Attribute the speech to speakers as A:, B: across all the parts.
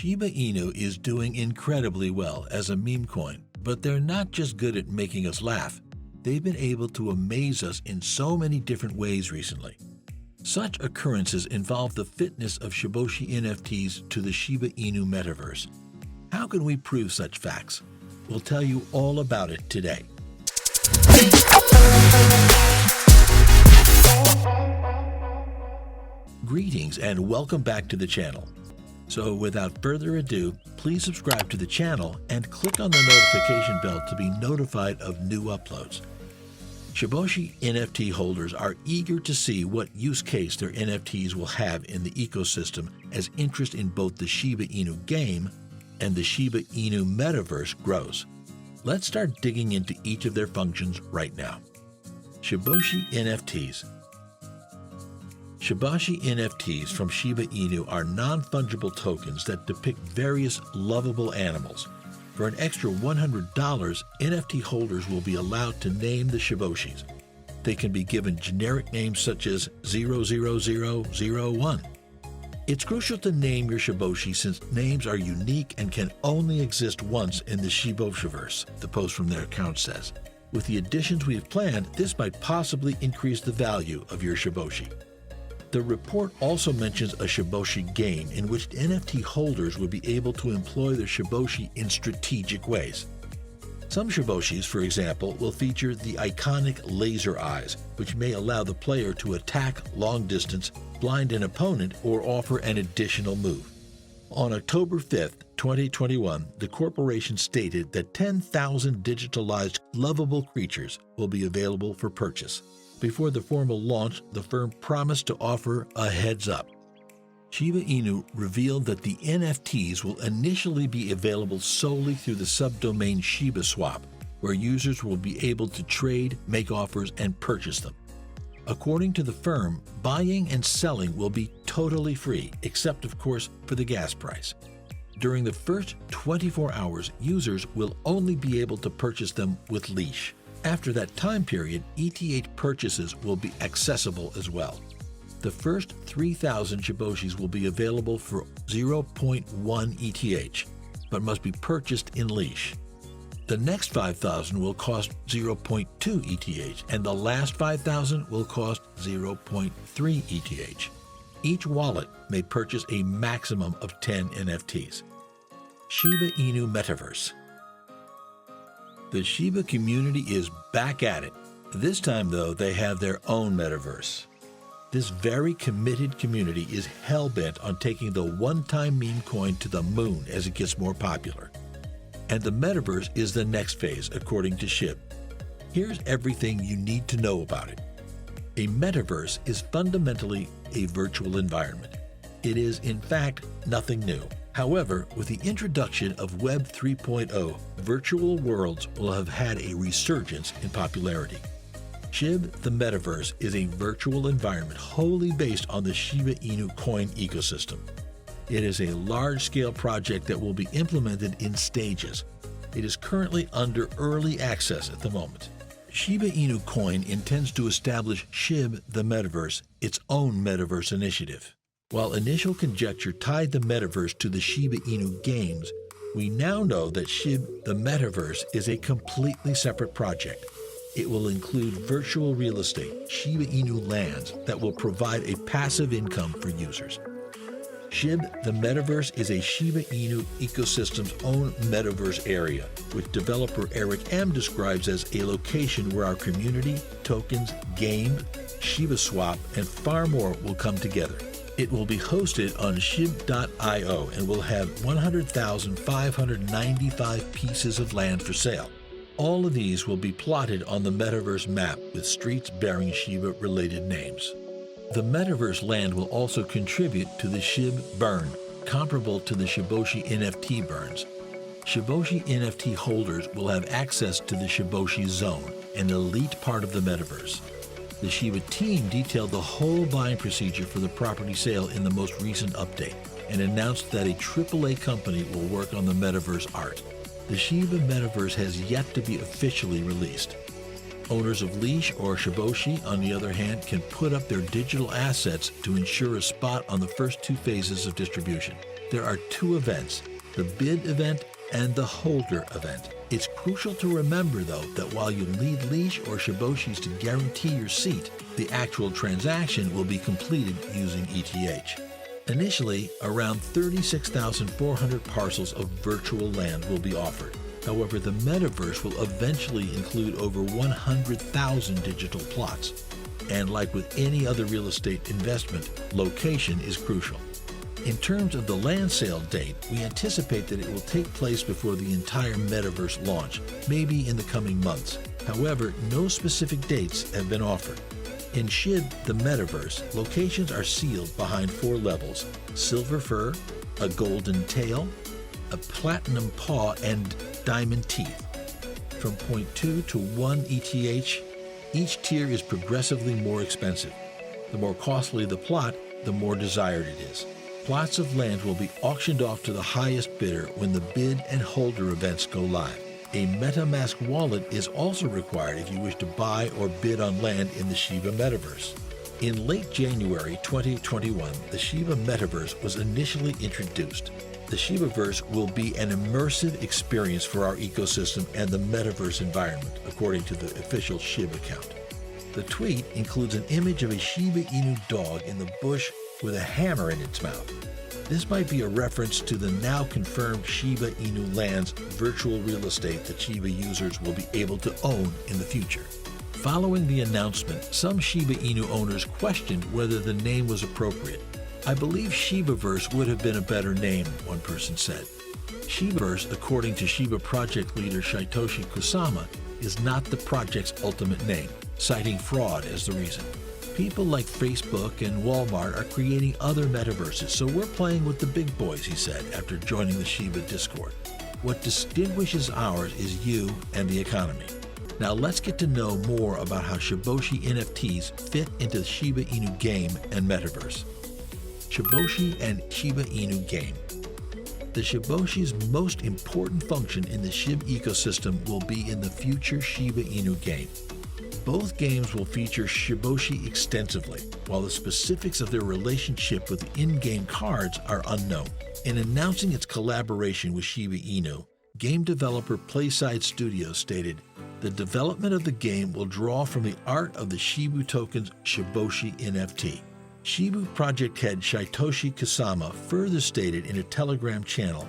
A: Shiba Inu is doing incredibly well as a meme coin, but they're not just good at making us laugh. They've been able to amaze us in so many different ways recently. Such occurrences involve the fitness of Shiboshi NFTs to the Shiba Inu Metaverse. How can we prove such facts? We'll tell you all about it today. Greetings and welcome back to the channel. So without further ado, please subscribe to the channel and click on the notification bell to be notified of new uploads. Shiboshi NFT holders are eager to see what use case their NFTs will have in the ecosystem as interest in both the Shiba Inu game and the Shiba Inu Metaverse grows. Let's start digging into each of their functions right now. Shiboshi NFTs. Shiboshi NFTs from Shiba Inu are non-fungible tokens that depict various lovable animals. For an extra $100, NFT holders will be allowed to name the Shiboshis. They can be given generic names such as 00001. It's crucial to name your Shiboshi since names are unique and can only exist once in the Shiboshiverse, the post from their account says. With the additions we have planned, this might possibly increase the value of your Shiboshi. The report also mentions a Shiboshi game in which NFT holders will be able to employ their Shiboshi in strategic ways. Some Shiboshis, for example, will feature the iconic laser eyes, which may allow the player to attack long distance, blind an opponent, or offer an additional move. On October 5th, 2021, the corporation stated that 10,000 digitalized lovable creatures will be available for purchase. Before the formal launch, the firm promised to offer a heads up. Shiba Inu revealed that the NFTs will initially be available solely through the subdomain Shiba Swap, where users will be able to trade, make offers, and purchase them. According to the firm, buying and selling will be totally free, except of course for the gas price. During the first 24 hours, users will only be able to purchase them with leash. After that time period, ETH purchases will be accessible as well. The first 3,000 Shiboshis will be available for 0.1 ETH, but must be purchased in leash. The next 5,000 will cost 0.2 ETH, and the last 5,000 will cost 0.3 ETH. Each wallet may purchase a maximum of 10 NFTs. Shiba Inu Metaverse. The Shiba community is back at it. This time, though, they have their own metaverse. This very committed community is hell-bent on taking the one-time meme coin to the moon as it gets more popular. And the metaverse is the next phase, according to Shib. Here's everything you need to know about it. A metaverse is fundamentally a virtual environment. It is, in fact, nothing new. However, with the introduction of Web 3.0, virtual worlds will have had a resurgence in popularity. Shib, the Metaverse, is a virtual environment wholly based on the Shiba Inu coin ecosystem. It is a large-scale project that will be implemented in stages. It is currently under early access at the moment. Shiba Inu coin intends to establish Shib, the Metaverse, its own Metaverse initiative. While initial conjecture tied the Metaverse to the Shiba Inu games, we now know that Shib, the Metaverse, is a completely separate project. It will include virtual real estate, Shiba Inu lands, that will provide a passive income for users. Shib, the Metaverse, is a Shiba Inu ecosystem's own Metaverse area, which developer Eric M. describes as a location where our community, tokens, game, Shiba Swap, and far more will come together. It will be hosted on Shib.io and will have 100,595 pieces of land for sale. All of these will be plotted on the Metaverse map with streets bearing Shiba-related names. The Metaverse land will also contribute to the Shib burn, comparable to the Shiboshi NFT burns. Shiboshi NFT holders will have access to the Shiboshi Zone, an elite part of the Metaverse. The Shiba team detailed the whole buying procedure for the property sale in the most recent update and announced that a AAA company will work on the Metaverse art. The Shiba Metaverse has yet to be officially released. Owners of Leash or Shiboshi, on the other hand, can put up their digital assets to ensure a spot on the first two phases of distribution. There are two events, the bid event and the holder event. It's crucial to remember, though, that while you need leash or shiboshis to guarantee your seat, the actual transaction will be completed using ETH. Initially, around 36,400 parcels of virtual land will be offered. However, the Metaverse will eventually include over 100,000 digital plots. And like with any other real estate investment, location is crucial. In terms of the land sale date, we anticipate that it will take place before the entire Metaverse launch, maybe in the coming months. However, no specific dates have been offered. In SHIB, the Metaverse, locations are sealed behind 4 levels: silver fur, a golden tail, a platinum paw, and diamond teeth. From 0.2 to 1 ETH, each tier is progressively more expensive. The more costly the plot, the more desired it is. Plots of land will be auctioned off to the highest bidder when the bid and holder events go live. A MetaMask wallet is also required if you wish to buy or bid on land in the Shiba Metaverse. In late January 2021, the Shiba Metaverse was initially introduced. The Shibaverse will be an immersive experience for our ecosystem and the Metaverse environment, according to the official SHIB account. The tweet includes an image of a Shiba Inu dog in the bush with a hammer in its mouth. This might be a reference to the now confirmed Shiba Inu lands virtual real estate that Shiba users will be able to own in the future. Following the announcement, some Shiba Inu owners questioned whether the name was appropriate. "I believe Shibaverse would have been a better name," one person said. Shibaverse, according to Shiba project leader Satoshi Kusama, is not the project's ultimate name, citing fraud as the reason. "People like Facebook and Walmart are creating other metaverses, so we're playing with the big boys," he said after joining the Shiba Discord. "What distinguishes ours is you and the economy." Now let's get to know more about how Shiboshi NFTs fit into the Shiba Inu game and Metaverse. Shiboshi and Shiba Inu game. The Shiboshi's most important function in the SHIB ecosystem will be in the future Shiba Inu game. Both games will feature Shiboshi extensively, while the specifics of their relationship with the in-game cards are unknown. In announcing its collaboration with Shiba Inu, game developer Playside Studios stated, "The development of the game will draw from the art of the Shibu token's Shiboshi NFT." Shibu project head Satoshi Kusama further stated in a Telegram channel,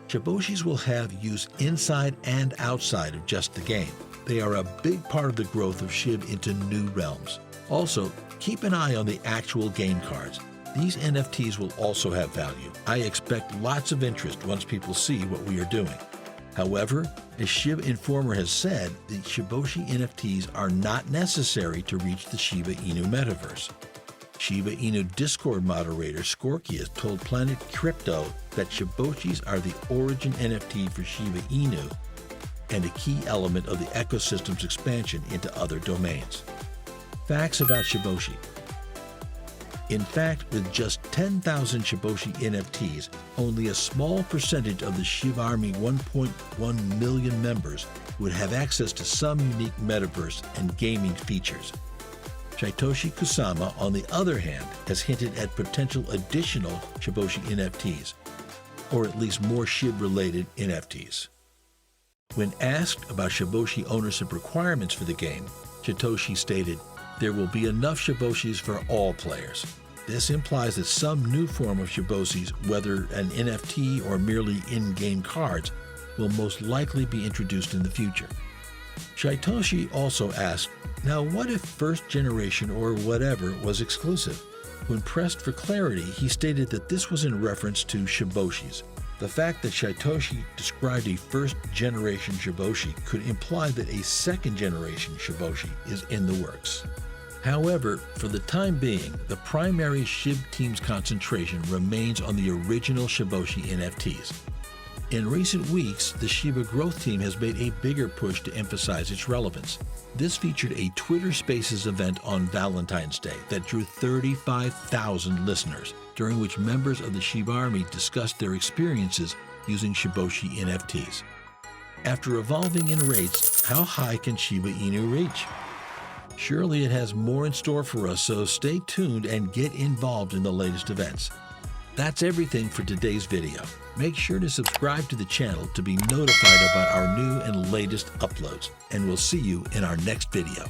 A: "Shiboshis will have use inside and outside of just the game. They are a big part of the growth of SHIB into new realms. Also, keep an eye on the actual game cards. These NFTs will also have value. I expect lots of interest once people see what we are doing." However, as SHIB Informer has said, the Shiboshi NFTs are not necessary to reach the Shiba Inu Metaverse. Shiba Inu Discord moderator Scorkius told Planet Crypto that Shiboshis are the origin NFT for Shiba Inu and a key element of the ecosystem's expansion into other domains. Facts about Shiboshi. In fact, with just 10,000 Shiboshi NFTs, only a small percentage of the SHIB Army 1.1 million members would have access to some unique metaverse and gaming features. Satoshi Kusama, on the other hand, has hinted at potential additional Shiboshi NFTs, or at least more SHIB-related NFTs. When asked about Shiboshi ownership requirements for the game, Satoshi stated, "There will be enough Shiboshis for all players." This implies that some new form of Shiboshis, whether an NFT or merely in-game cards, will most likely be introduced in the future. Satoshi also asked, "Now what if first generation or whatever was exclusive?" When pressed for clarity, he stated that this was in reference to Shiboshis. The fact that Satoshi described a first-generation Shiboshi could imply that a second-generation Shiboshi is in the works. However, for the time being, the primary SHIB team's concentration remains on the original Shiboshi NFTs. In recent weeks, the Shiba Growth Team has made a bigger push to emphasize its relevance. This featured a Twitter Spaces event on Valentine's Day that drew 35,000 listeners, during which members of the Shiba Army discussed their experiences using Shiboshi NFTs. After evolving in rates, how high can Shiba Inu reach? Surely it has more in store for us, so stay tuned and get involved in the latest events. That's everything for today's video. Make sure to subscribe to the channel to be notified about our new and latest uploads, and we'll see you in our next video.